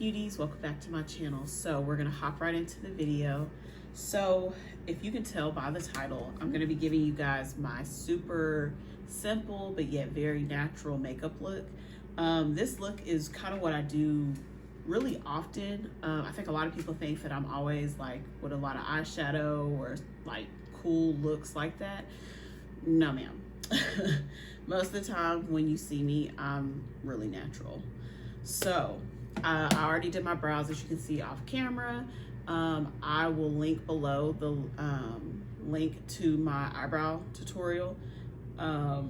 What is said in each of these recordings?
beauties, welcome back to my channel. So we're gonna hop right into the video. So if you can tell by the title, I'm gonna be giving you guys my super simple but yet very natural makeup look. This look is kind of what I do really often. I think a lot of people think that I'm always like with a lot of eyeshadow or like cool looks like that. No ma'am. Most of the time when you see me, I'm really natural. So I already did my brows, as you can see off camera. I will link below the link to my eyebrow tutorial. Oh,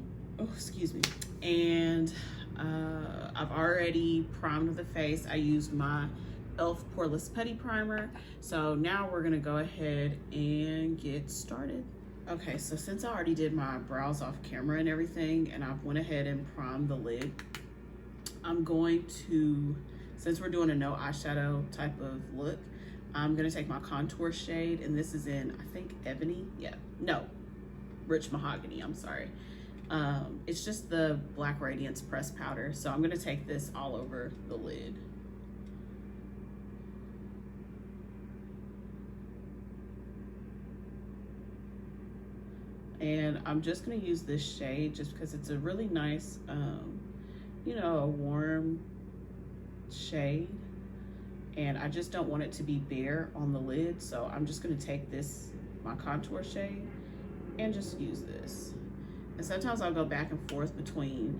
excuse me. And I've already primed the face. I used my e.l.f. Poreless Putty Primer. So now we're gonna go ahead and get started. Okay, so since I already did my brows off camera and everything, and I've went ahead and primed the lid, I'm going to, since we're doing a no eyeshadow type of look, I'm gonna take my contour shade, and this is in, I think, Ebony. Yeah, no, Rich Mahogany, I'm sorry. It's just the Black Radiance pressed powder. So I'm gonna take this all over the lid. And I'm just gonna use this shade just because it's a really nice, you know, a warm shade. And I just don't want it to be bare on the lid. So I'm just gonna take this, my contour shade, and just use this. And sometimes I'll go back and forth between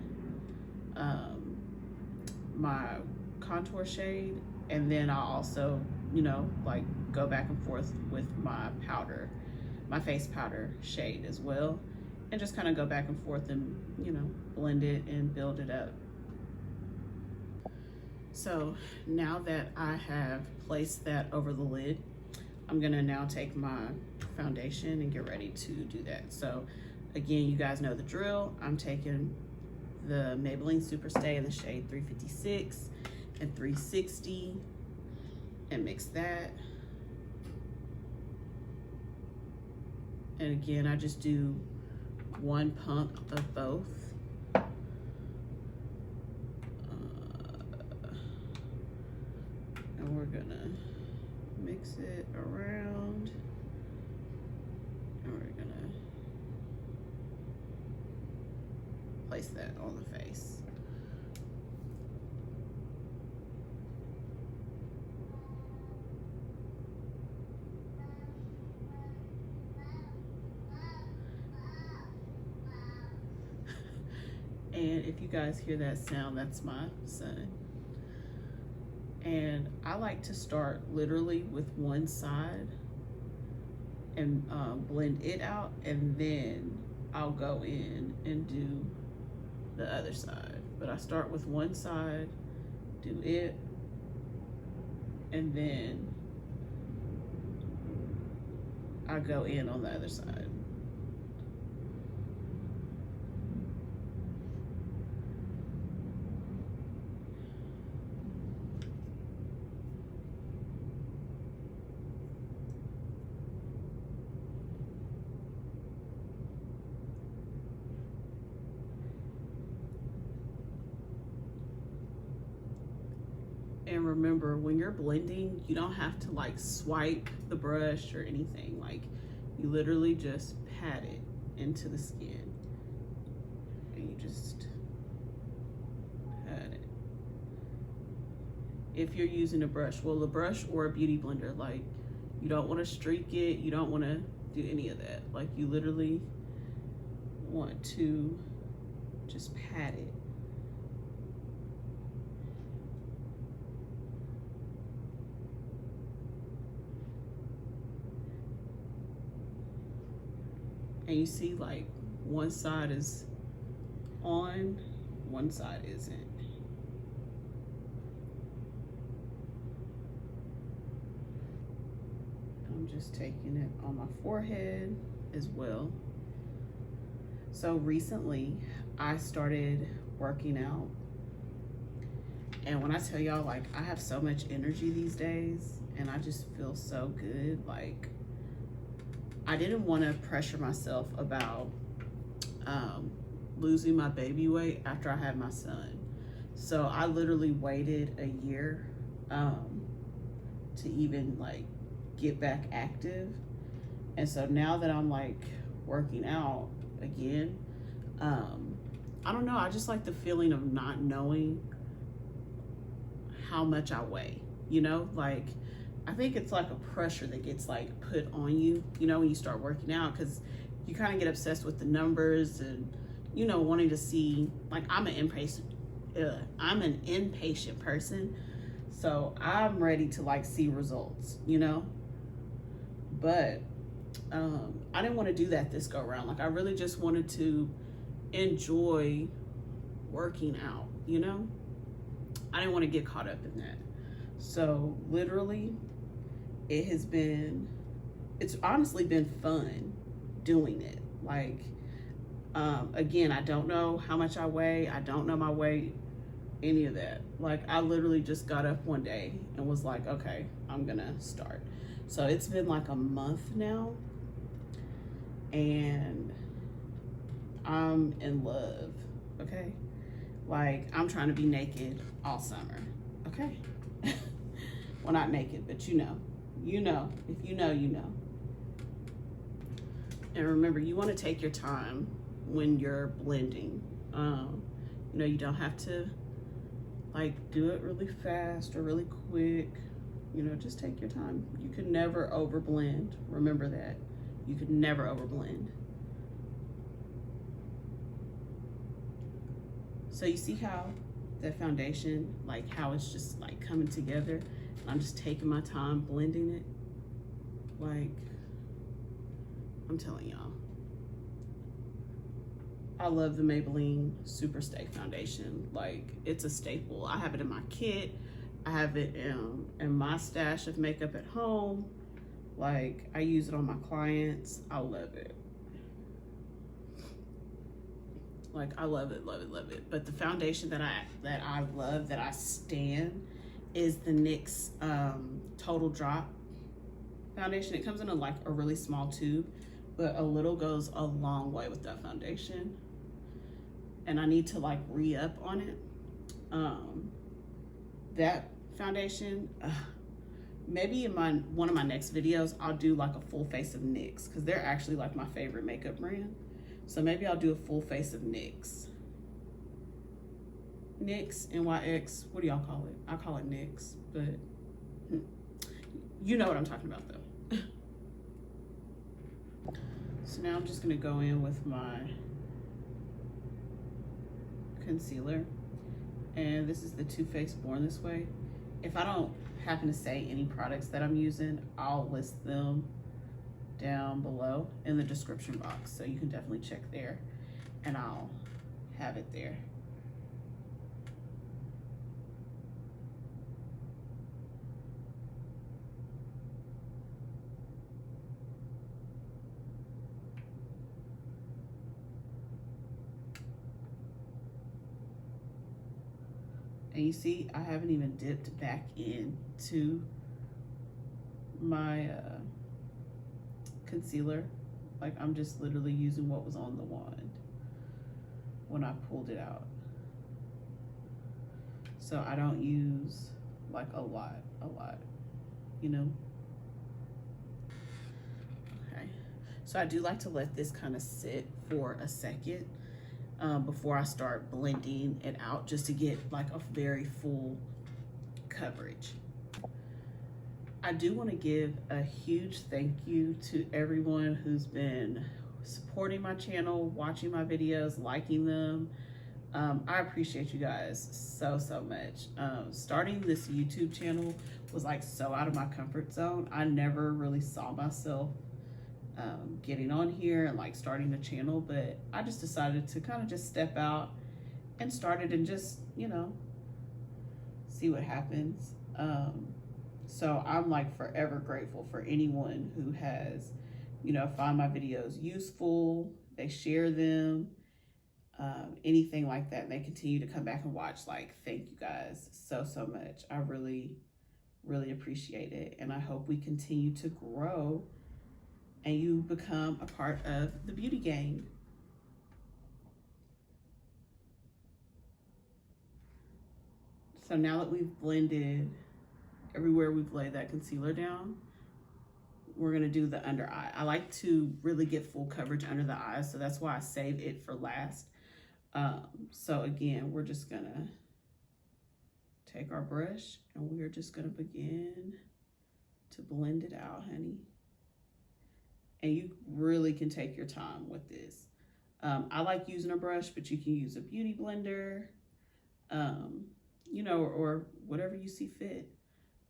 my contour shade, and then I'll also, you know, like go back and forth with my powder, my face powder shade as well, and just kind of go back and forth and, you know, blend it and build it up. So now that I have placed that over the lid, I'm gonna now take my foundation and get ready to do that. So again, you guys know the drill. I'm taking the Maybelline Superstay in the shade 356 and 360 and mix that. And again, I just do one pump of both. And we're gonna mix it around. And we're gonna place that on the face. And if you guys hear that sound, that's my son. And I like to start literally with one side and blend it out, and then I'll go in and do the other side. But I start with one side, do it, and then I go in on the other side. And remember, when you're blending, you don't have to like swipe the brush or anything. Like, you literally just pat it into the skin. And you just pat it. If you're using a brush, well, a brush or a beauty blender, like, you don't want to streak it. You don't want to do any of that. Like, you literally want to just pat it. And you see, like, one side is on, one side isn't. I'm just taking it on my forehead as well. So recently, I started working out. And when I tell y'all, like, I have so much energy these days, and I just feel so good. Like, I didn't want to pressure myself about losing my baby weight after I had my son. So I literally waited a year to even like get back active. And so now that I'm like working out again, I don't know, I just like the feeling of not knowing how much I weigh, you know? Like, I think it's like a pressure that gets like put on you, you know, when you start working out, because you kind of get obsessed with the numbers and, you know, wanting to see, like, I'm an impatient person, so I'm ready to like see results, you know? But I didn't want to do that this go around. Like, I really just wanted to enjoy working out, you know? I didn't want to get caught up in that. So literally, it's honestly been fun doing it. Like, again, I don't know how much I weigh. I don't know my weight, any of that. Like, I literally just got up one day and was like, okay, I'm gonna start. So it's been like a month now, and I'm in love, okay? Like, I'm trying to be naked all summer, okay? Well, not naked, but you know. You know. If you know, you know. And remember, you want to take your time when you're blending. You know, you don't have to like do it really fast or really quick. You know, just take your time. You can never over blend. Remember that. You could never over blend. So you see how that foundation, like how it's just like coming together. I'm just taking my time blending it. Like, I'm telling y'all, I love the Maybelline Super Stay Foundation. Like, it's a staple. I have it in my kit. I have it in my stash of makeup at home. Like, I use it on my clients. I love it. Like, I love it, love it, love it. But the foundation that I love, that I stan, is the NYX Total Drop foundation. It comes in a really small tube, but a little goes a long way with that foundation. And I need to like re-up on it. That foundation, maybe in one of my next videos, I'll do like a full face of NYX, because they're actually like my favorite makeup brand. So maybe I'll do a full face of NYX. NYX, NYX, what do y'all call it? I call it NYX, but you know what I'm talking about though. So now I'm just gonna go in with my concealer. And this is the Too Faced Born This Way. If I don't happen to say any products that I'm using, I'll list them down below in the description box, so you can definitely check there, and I'll have it there. And you see, I haven't even dipped back into my concealer. Like, I'm just literally using what was on the wand when I pulled it out. So I don't use like a lot, you know? Okay, so I do like to let this kind of sit for a second before I start blending it out, just to get like a very full coverage. I do want to give a huge thank you to everyone who's been supporting my channel, watching my videos, liking them. I appreciate you guys so much. Starting this YouTube channel was like so out of my comfort zone. I never really saw myself getting on here and like starting a channel, but I just decided to kind of just step out and start it and just, you know, see what happens. So I'm like forever grateful for anyone who has, you know, find my videos useful, they share them, anything like that, and they continue to come back and watch. Like, thank you guys so much. I really appreciate it, and I hope we continue to grow and you become a part of the beauty gang. So now that we've blended everywhere we've laid that concealer down, we're gonna do the under eye. I like to really get full coverage under the eyes, so that's why I save it for last. So again, we're just gonna take our brush and we're just gonna begin to blend it out, honey. And you really can take your time with this. I like using a brush, but you can use a beauty blender, you know, or whatever you see fit.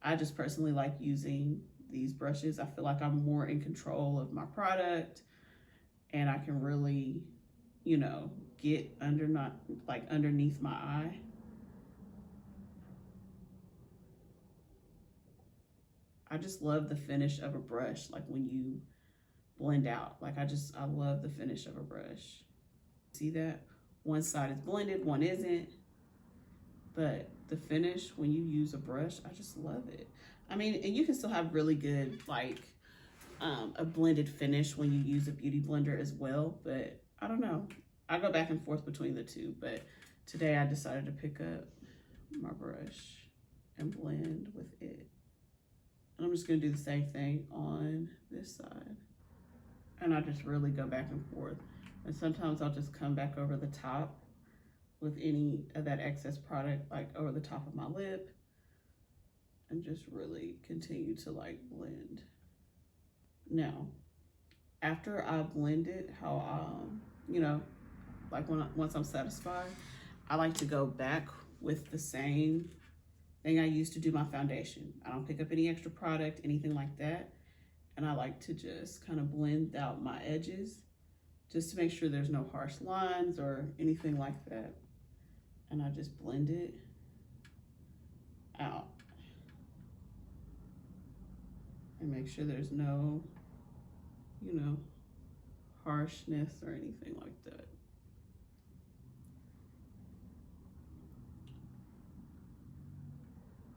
I just personally like using these brushes. I feel like I'm more in control of my product and I can really, you know, get underneath my eye. I just love the finish of a brush, like when you blend out. Like I love the finish of a brush. See that? One side is blended, one isn't. But the finish when you use a brush, I just love it. I mean, and you can still have really good, like, a blended finish when you use a beauty blender as well. But I don't know. I go back and forth between the two. But today I decided to pick up my brush and blend with it. And I'm just going to do the same thing on this side. And I just really go back and forth. And sometimes I'll just come back over the top with any of that excess product, like over the top of my lip, and just really continue to like blend. Now, after I blend it, you know, like once I'm satisfied, I like to go back with the same thing I used to do my foundation. I don't pick up any extra product, anything like that. And I like to just kind of blend out my edges just to make sure there's no harsh lines or anything like that. And I just blend it out and make sure there's no, you know, harshness or anything like that.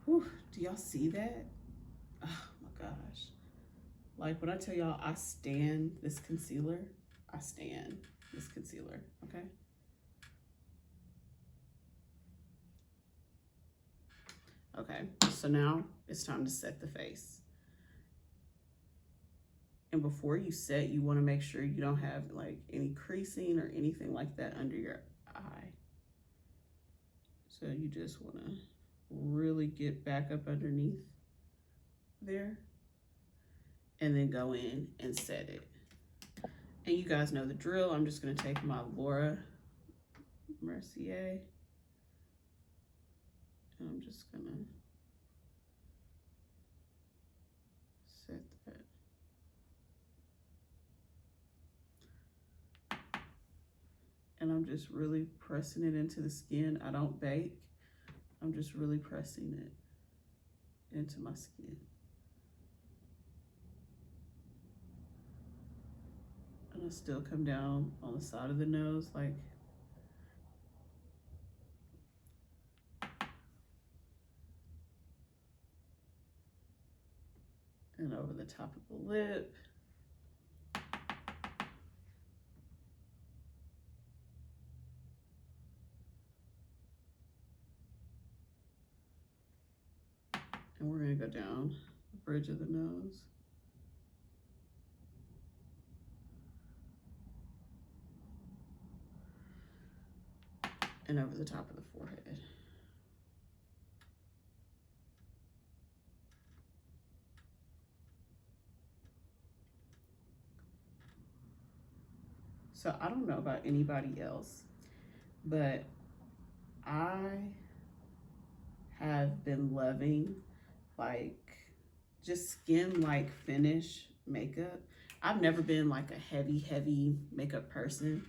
Whew, do y'all see that? Oh my gosh. Like when I tell y'all I stand this concealer, I stand this concealer, okay? Okay, so now it's time to set the face. And before you set, you want to make sure you don't have like any creasing or anything like that under your eye. So you just want to really get back up underneath there and then go in and set it. And you guys know the drill. I'm just going to take my Laura Mercier. And I'm just going to set that. And I'm just really pressing it into the skin. I don't bake. I'm just really pressing it into my skin. And I still come down on the side of the nose like and over the top of the lip. And we're gonna go down the bridge of the nose. And over the top of the forehead. So I don't know about anybody else, but I have been loving like just skin-like finish makeup. I've never been like a heavy makeup person,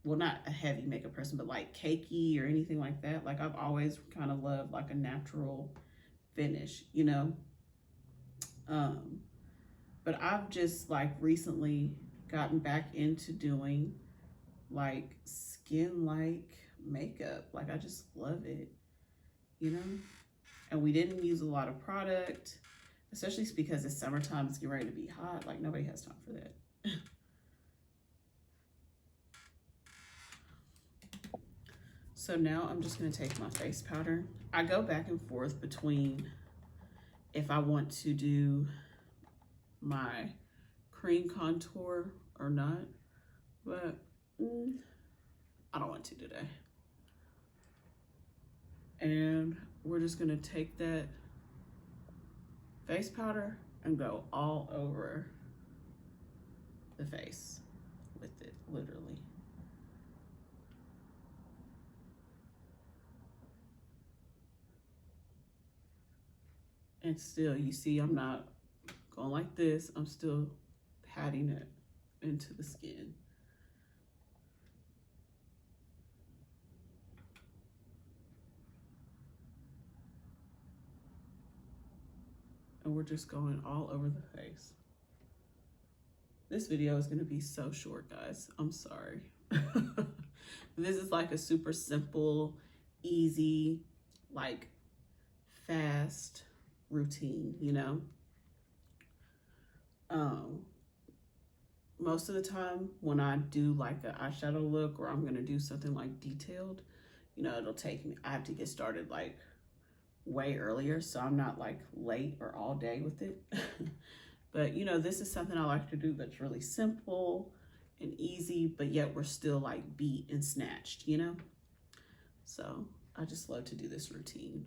well, not a heavy makeup person, but like cakey or anything like that. Like I've always kind of loved like a natural finish, you know? But I've just like recently gotten back into doing like skin-like makeup. Like I just love it, you know? And we didn't use a lot of product, especially because it's summertime, it's getting ready to be hot. Like nobody has time for that. So now I'm just gonna take my face powder. I go back and forth between if I want to do my cream contour or not, but I don't want to today. And we're just gonna take that face powder and go all over the face with it, literally. And still, you see, I'm not going like this. I'm still patting it into the skin. And we're just going all over the face. This video is gonna be so short, guys. I'm sorry. This is like a super simple, easy, like fast routine, you know? Most of the time when I do like an eyeshadow look or I'm gonna do something like detailed, you know, it'll take me, I have to get started like way earlier, so I'm not like late or all day with it. But you know, this is something I like to do that's really simple and easy, but yet we're still like beat and snatched, you know? So I just love to do this routine.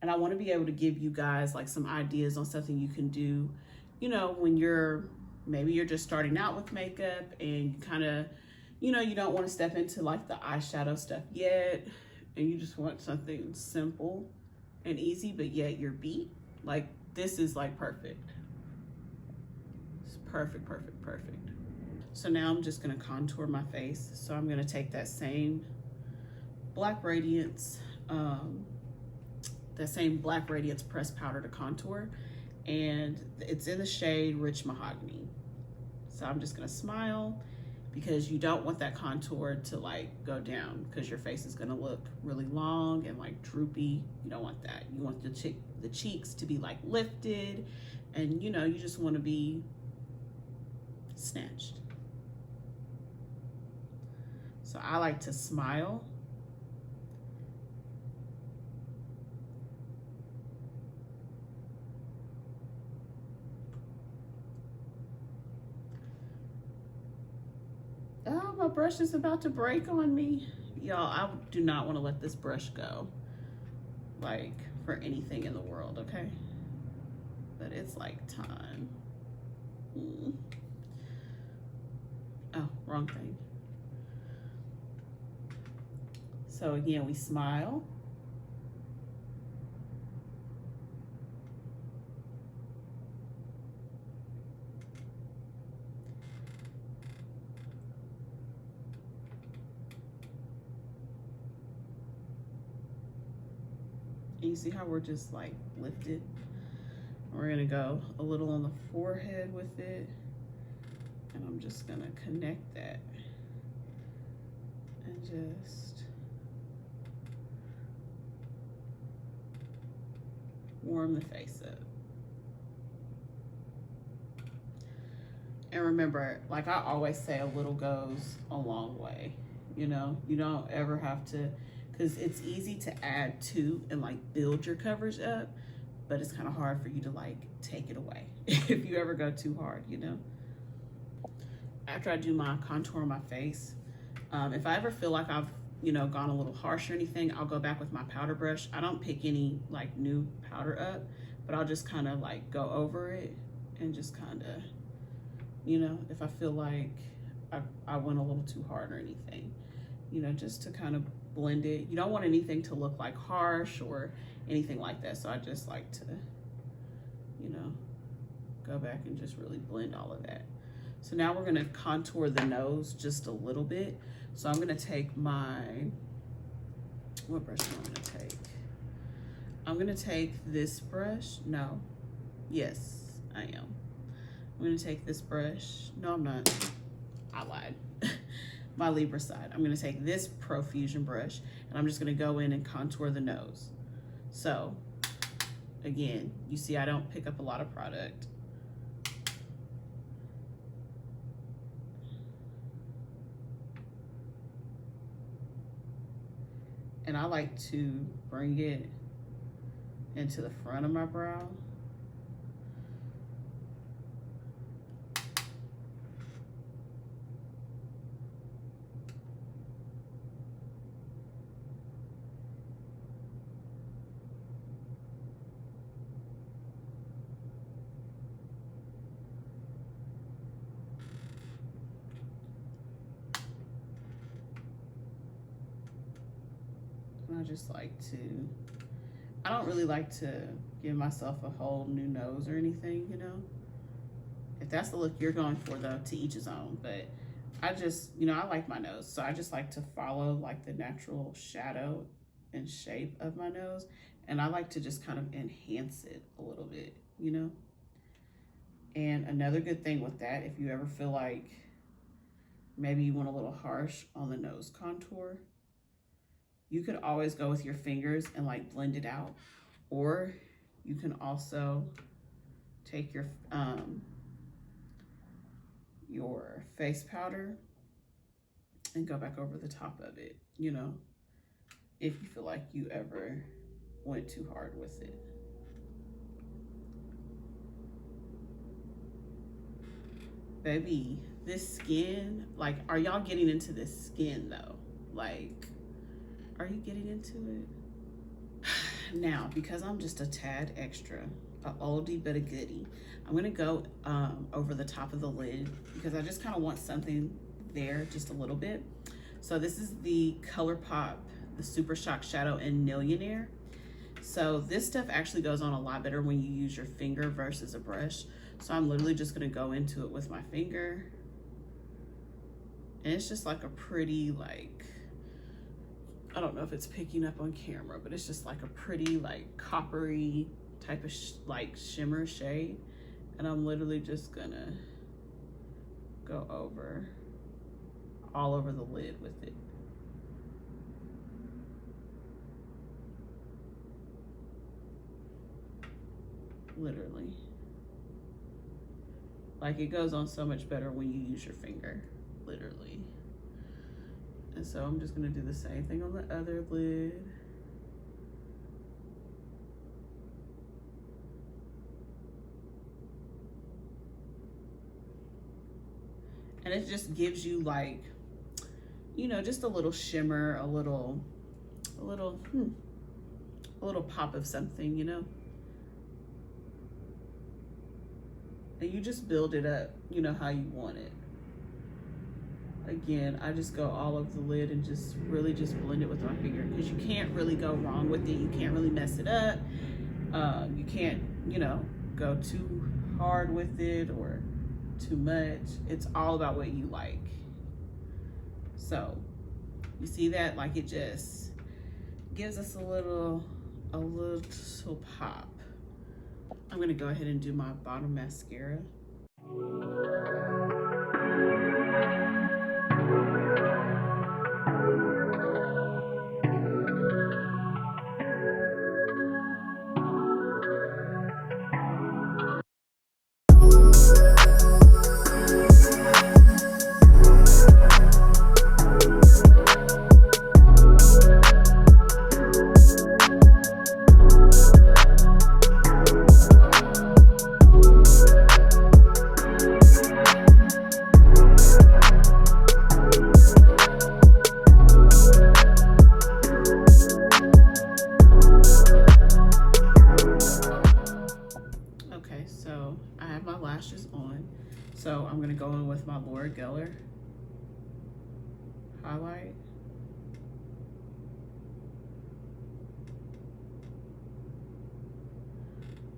And I want to be able to give you guys like some ideas on something you can do, you know, when maybe you're just starting out with makeup and you kind of, you know, you don't want to step into like the eyeshadow stuff yet, and you just want something simple and easy, but yet you're beat. Like this is like perfect. It's perfect, perfect, perfect. So now I'm just gonna contour my face. So I'm gonna take that same Black Radiance, pressed powder to contour, and it's in the shade Rich Mahogany. So I'm just gonna smile, because you don't want that contour to like go down, because your face is gonna look really long and like droopy. You don't want that. You want the cheeks to be like lifted, and you know, you just want to be snatched. So I like to smile. Oh, my brush is about to break on me. Y'all, I do not want to let this brush go, like, for anything in the world, okay? But it's like time. Oh, wrong thing. So again, we smile. And you see how we're just like lifted? We're gonna go a little on the forehead with it, and I'm just gonna connect that and just warm the face up. And remember, like I always say, a little goes a long way. You know, you don't ever have to, because it's easy to add to and like build your coverage up, but it's kind of hard for you to like take it away if you ever go too hard, you know? After I do my contour on my face, if I ever feel like I've, you know, gone a little harsh or anything, I'll go back with my powder brush. I don't pick any like new powder up, but I'll just kind of like go over it and just kind of, you know, if I feel like I went a little too hard or anything, you know, just to kind of blend it. You don't want anything to look like harsh or anything like that. So I just like to, you know, go back and just really blend all of that. So now we're gonna contour the nose just a little bit. So I'm gonna take what brush am I gonna take? I'm gonna take this brush. No, yes, I am. I'm gonna take this brush. No, I'm not. I lied. My Libra side. I'm gonna take this Profusion brush, and I'm just gonna go in and contour the nose. So again, you see I don't pick up a lot of product. And I like to bring it into the front of my brow. I just like to, I don't really like to give myself a whole new nose or anything, you know. If that's the look you're going for, though, to each his own. But I just, you know, I like my nose. So I just like to follow like the natural shadow and shape of my nose. And I like to just kind of enhance it a little bit, you know. And another good thing with that, if you ever feel like maybe you want a little harsh on the nose contour, you could always go with your fingers and like blend it out. Or you can also take your face powder and go back over the top of it, you know, if you feel like you ever went too hard with it. Baby, this skin, like, are y'all getting into this skin though? Like, are you getting into it? Now, because I'm just a tad extra, a oldie but a goodie, I'm gonna go over the top of the lid because I just kind of want something there just a little bit. So this is the ColourPop, the Super Shock Shadow in Millionaire. So this stuff actually goes on a lot better when you use your finger versus a brush. So I'm literally just gonna go into it with my finger. And it's just like a pretty, like, I don't know if it's picking up on camera, but it's just like a pretty, like, coppery type of like shimmer shade. And I'm literally just gonna go over all over the lid with it. Literally. Like, it goes on so much better when you use your finger, literally. And so I'm just gonna do the same thing on the other lid. And it just gives you, like, you know, just a little shimmer, a little pop of something, you know? And you just build it up, you know, how you want it. Again, I just go all over the lid and just really just blend it with my finger because you can't really go wrong with it. You can't really mess it up. You can't, you know, go too hard with it or too much. It's all about what you like. So you see that? Like, it just gives us a little pop. I'm gonna go ahead and do my bottom mascara. So I have my lashes on. So I'm gonna go in with my Laura Geller highlight.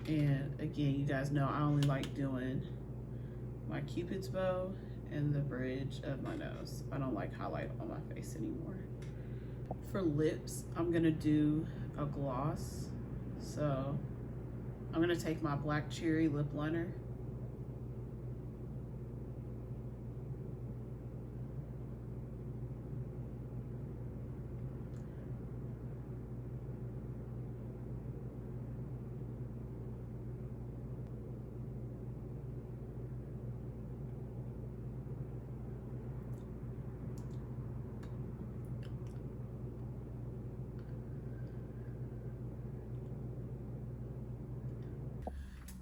And again, you guys know I only like doing my Cupid's bow and the bridge of my nose. I don't like highlight on my face anymore. For lips, I'm gonna do a gloss. So I'm gonna take my Black Cherry lip liner.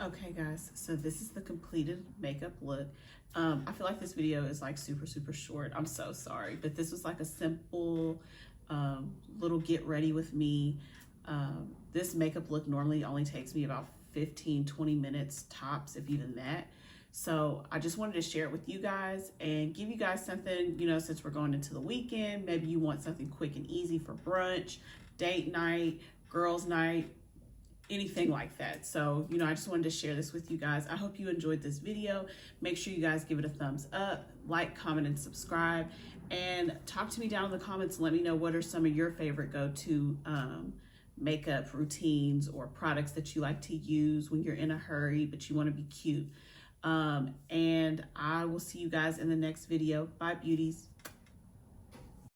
Okay guys, so this is the completed makeup look. I feel like this video is like super short. I'm so sorry, but this was like a simple little get ready with me. This makeup look normally only takes me about 15-20 minutes tops, if even that. So I just wanted to share it with you guys and give you guys something, you know, since we're going into the weekend. Maybe you want something quick and easy for brunch, date night, girls night, anything like that. So, you know, I just wanted to share this with you guys. I hope you enjoyed this video. Make sure you guys give it a thumbs up, like, comment, and subscribe. And talk to me down in the comments. Let me know what are some of your favorite go-to makeup routines or products that you like to use when you're in a hurry, but you want to be cute. And I will see you guys in the next video. Bye, beauties.